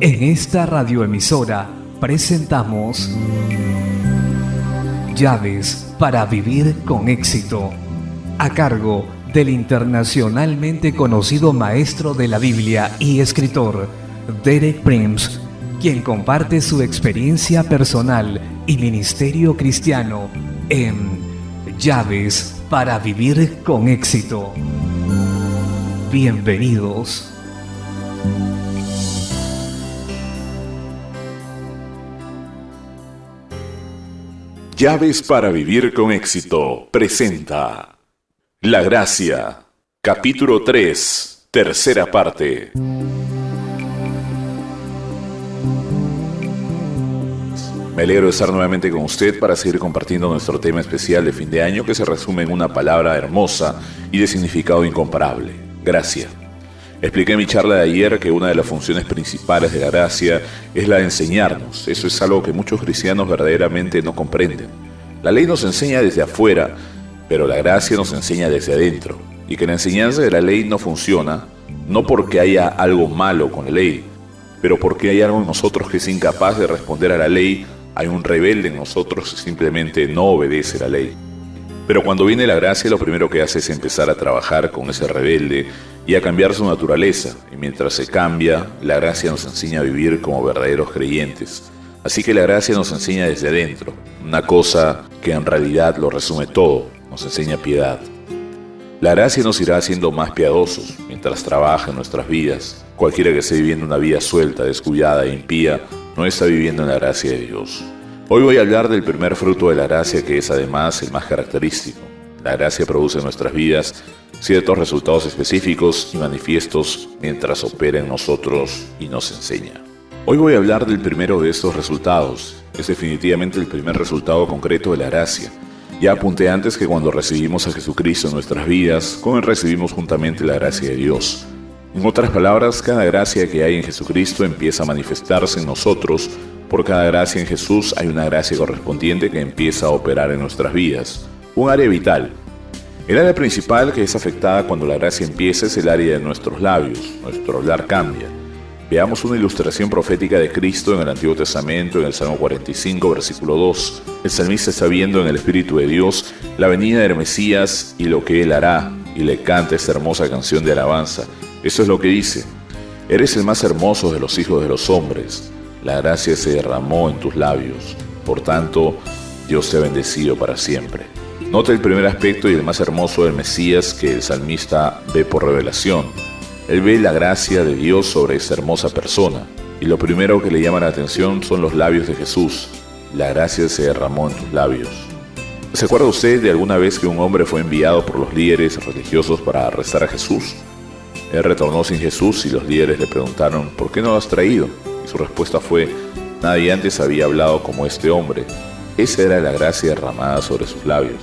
En esta radioemisora presentamos Llaves para vivir con éxito, a cargo del internacionalmente conocido maestro de la Biblia y escritor Derek Prince, quien comparte su experiencia personal y ministerio cristiano en Llaves para vivir con éxito. Bienvenidos. Llaves para vivir con éxito presenta La Gracia, capítulo 3, tercera parte. Me alegro de estar nuevamente con usted para seguir compartiendo nuestro tema especial de fin de año que se resume en una palabra hermosa y de significado incomparable: gracia. Expliqué en mi charla de ayer que una de las funciones principales de la gracia es la de enseñarnos. Eso es algo que muchos cristianos verdaderamente no comprenden. La ley nos enseña desde afuera, pero la gracia nos enseña desde adentro. Y que la enseñanza de la ley no funciona, no porque haya algo malo con la ley, pero porque hay algo en nosotros que es incapaz de responder a la ley. Hay un rebelde en nosotros que simplemente no obedece la ley. Pero cuando viene la gracia, lo primero que hace es empezar a trabajar con ese rebelde y a cambiar su naturaleza. Y mientras se cambia, la gracia nos enseña a vivir como verdaderos creyentes. Así que la gracia nos enseña desde adentro, una cosa que en realidad lo resume todo: nos enseña piedad. La gracia nos irá haciendo más piadosos mientras trabaja en nuestras vidas. Cualquiera que esté viviendo una vida suelta, descuidada e impía, no está viviendo en la gracia de Dios. Hoy voy a hablar del primer fruto de la gracia, que es además el más característico. La gracia produce en nuestras vidas ciertos resultados específicos y manifiestos mientras opera en nosotros y nos enseña. Hoy voy a hablar del primero de estos resultados. Es definitivamente el primer resultado concreto de la gracia. Ya apunté antes que cuando recibimos a Jesucristo en nuestras vidas, con él recibimos juntamente la gracia de Dios. En otras palabras, cada gracia que hay en Jesucristo empieza a manifestarse en nosotros. Por cada gracia en Jesús hay una gracia correspondiente que empieza a operar en nuestras vidas. Un área vital. El área principal que es afectada cuando la gracia empieza es el área de nuestros labios. Nuestro hablar cambia. Veamos una ilustración profética de Cristo en el Antiguo Testamento, en el Salmo 45, versículo 2. El salmista está viendo en el Espíritu de Dios la venida del Mesías y lo que Él hará, y le canta esta hermosa canción de alabanza. Eso es lo que dice: eres el más hermoso de los hijos de los hombres. La gracia se derramó en tus labios. Por tanto, Dios te ha bendecido para siempre. Nota el primer aspecto y el más hermoso del Mesías que el salmista ve por revelación. Él ve la gracia de Dios sobre esa hermosa persona. Y lo primero que le llama la atención son los labios de Jesús. La gracia se derramó en tus labios. ¿Se acuerda usted de alguna vez que un hombre fue enviado por los líderes religiosos para arrestar a Jesús? Él retornó sin Jesús y los líderes le preguntaron: ¿por qué no lo has traído? Y su respuesta fue: nadie antes había hablado como este hombre. Esa era la gracia derramada sobre sus labios.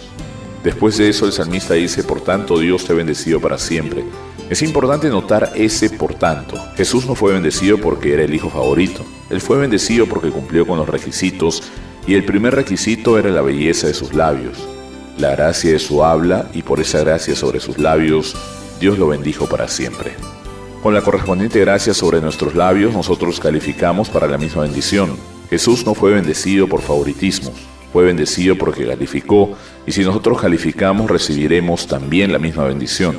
Después de eso el salmista dice: por tanto Dios te ha bendecido para siempre. Es importante notar ese por tanto. Jesús no fue bendecido porque era el hijo favorito. Él fue bendecido porque cumplió con los requisitos, y el primer requisito era la belleza de sus labios, la gracia de su habla, y por esa gracia sobre sus labios Dios lo bendijo para siempre. Con la correspondiente gracia sobre nuestros labios, nosotros calificamos para la misma bendición. Jesús no fue bendecido por favoritismos, fue bendecido porque calificó, y si nosotros calificamos, recibiremos también la misma bendición.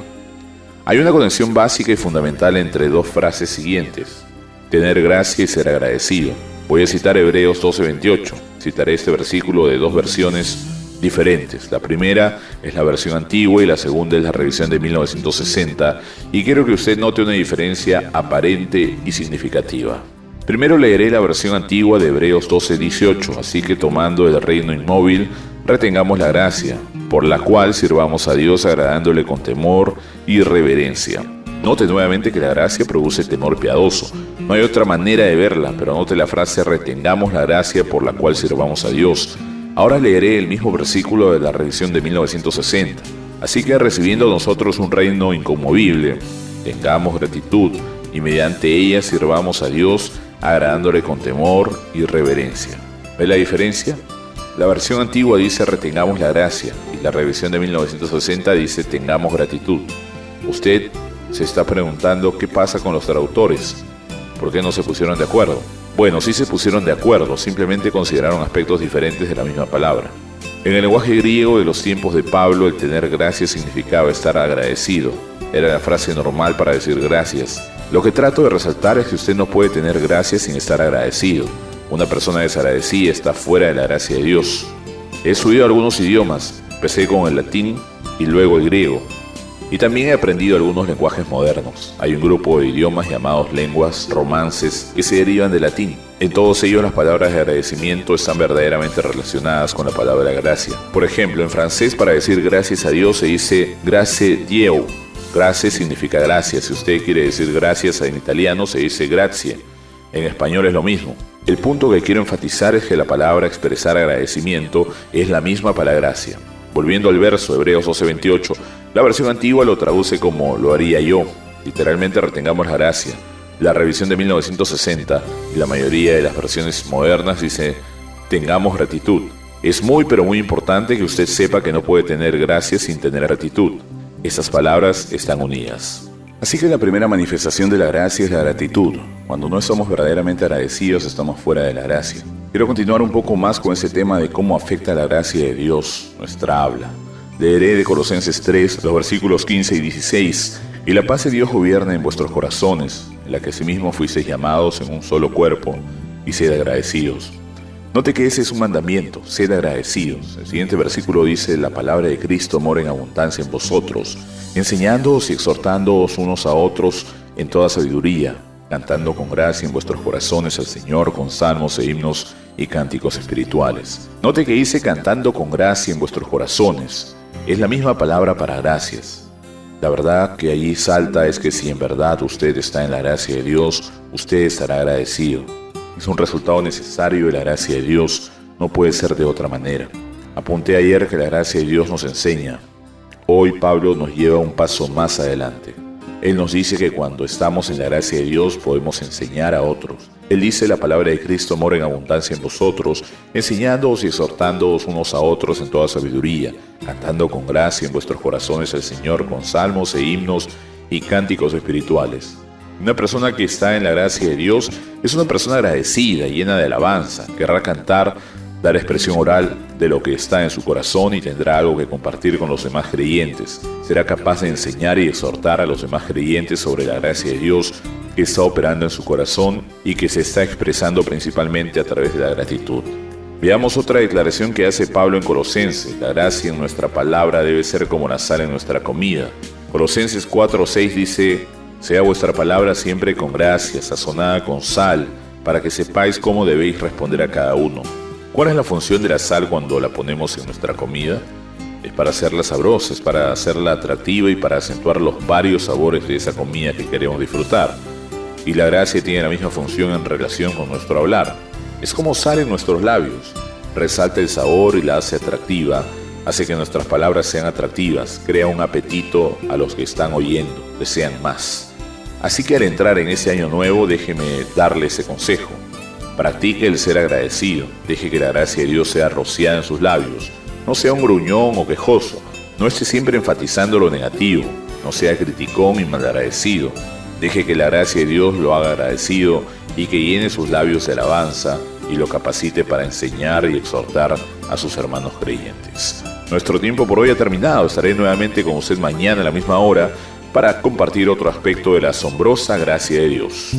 Hay una conexión básica y fundamental entre dos frases siguientes: tener gracia y ser agradecido. Voy a citar Hebreos 12:28. Citaré este versículo de dos versiones diferentes. La primera es la versión antigua y la segunda es la revisión de 1960, y quiero que usted note una diferencia aparente y significativa. Primero leeré la versión antigua de Hebreos 12:18, así que tomando el reino inmóvil, retengamos la gracia, por la cual sirvamos a Dios agradándole con temor y reverencia. Note nuevamente que la gracia produce temor piadoso. No hay otra manera de verla, pero note la frase: retengamos la gracia por la cual sirvamos a Dios. Ahora leeré el mismo versículo de la revisión de 1960. Así que recibiendo nosotros un reino inconmovible, tengamos gratitud y mediante ella sirvamos a Dios agradándole con temor y reverencia. ¿Ve la diferencia? La versión antigua dice retengamos la gracia y la revisión de 1960 dice tengamos gratitud. Usted se está preguntando qué pasa con los traductores. ¿Por qué no se pusieron de acuerdo? Bueno, sí se pusieron de acuerdo, simplemente consideraron aspectos diferentes de la misma palabra. En el lenguaje griego de los tiempos de Pablo, el tener gracias significaba estar agradecido. Era la frase normal para decir gracias. Lo que trato de resaltar es que usted no puede tener gracias sin estar agradecido. Una persona desagradecida está fuera de la gracia de Dios. He estudiado algunos idiomas, empecé con el latín y luego el griego. Y también he aprendido algunos lenguajes modernos. Hay un grupo de idiomas llamados lenguas romances que se derivan del latín. En todos ellos las palabras de agradecimiento están verdaderamente relacionadas con la palabra gracia. Por ejemplo, en francés para decir gracias a Dios se dice grazie Dio. Gracias significa gracias. Si usted quiere decir gracias en italiano se dice grazie. En español es lo mismo. El punto que quiero enfatizar es que la palabra expresar agradecimiento es la misma para gracia. Volviendo al verso, Hebreos 12:28, la versión antigua lo traduce como lo haría yo. Literalmente retengamos la gracia. La revisión de 1960 y la mayoría de las versiones modernas dice tengamos gratitud. Es muy pero muy importante que usted sepa que no puede tener gracia sin tener gratitud. Esas palabras están unidas. Así que la primera manifestación de la gracia es la gratitud. Cuando no estamos verdaderamente agradecidos, estamos fuera de la gracia. Quiero continuar un poco más con ese tema de cómo afecta la gracia de Dios, nuestra habla. Leeré de Colosenses 3, los versículos 15 y 16. Y la paz de Dios gobierne en vuestros corazones, en la que asimismo fuisteis llamados en un solo cuerpo, y sed agradecidos. Note que ese es un mandamiento, sed agradecidos. El siguiente versículo dice, la palabra de Cristo mora en abundancia en vosotros, enseñándoos y exhortándoos unos a otros en toda sabiduría, cantando con gracia en vuestros corazones al Señor con salmos e himnos y cánticos espirituales. Note que dice cantando con gracia en vuestros corazones. Es la misma palabra para gracias. La verdad que allí salta es que si en verdad usted está en la gracia de Dios, usted estará agradecido. Es un resultado necesario de la gracia de Dios, no puede ser de otra manera. Apunté ayer que la gracia de Dios nos enseña. Hoy Pablo nos lleva un paso más adelante. Él nos dice que cuando estamos en la gracia de Dios podemos enseñar a otros. Él dice la palabra de Cristo mora en abundancia en vosotros, enseñándoos y exhortándoos unos a otros en toda sabiduría, cantando con gracia en vuestros corazones al Señor con salmos e himnos y cánticos espirituales. Una persona que está en la gracia de Dios es una persona agradecida, llena de alabanza, querrá cantar, dar expresión oral de lo que está en su corazón y tendrá algo que compartir con los demás creyentes. Será capaz de enseñar y exhortar a los demás creyentes sobre la gracia de Dios que está operando en su corazón y que se está expresando principalmente a través de la gratitud. Veamos otra declaración que hace Pablo en Colosenses. La gracia en nuestra palabra debe ser como la sal en nuestra comida. Colosenses 4:6 dice, sea vuestra palabra siempre con gracia, sazonada con sal, para que sepáis cómo debéis responder a cada uno. ¿Cuál es la función de la sal cuando la ponemos en nuestra comida? Es para hacerla sabrosa, es para hacerla atractiva y para acentuar los varios sabores de esa comida que queremos disfrutar. Y la gracia tiene la misma función en relación con nuestro hablar. Es como sal en nuestros labios. Resalta el sabor y la hace atractiva, hace que nuestras palabras sean atractivas, crea un apetito a los que están oyendo, desean más. Así que al entrar en ese año nuevo, déjeme darle ese consejo. Practique el ser agradecido, deje que la gracia de Dios sea rociada en sus labios. No sea un gruñón o quejoso, no esté siempre enfatizando lo negativo, no sea criticón y malagradecido. Deje que la gracia de Dios lo haga agradecido y que llene sus labios de alabanza y lo capacite para enseñar y exhortar a sus hermanos creyentes. Nuestro tiempo por hoy ha terminado, estaré nuevamente con usted mañana a la misma hora para compartir otro aspecto de la asombrosa gracia de Dios.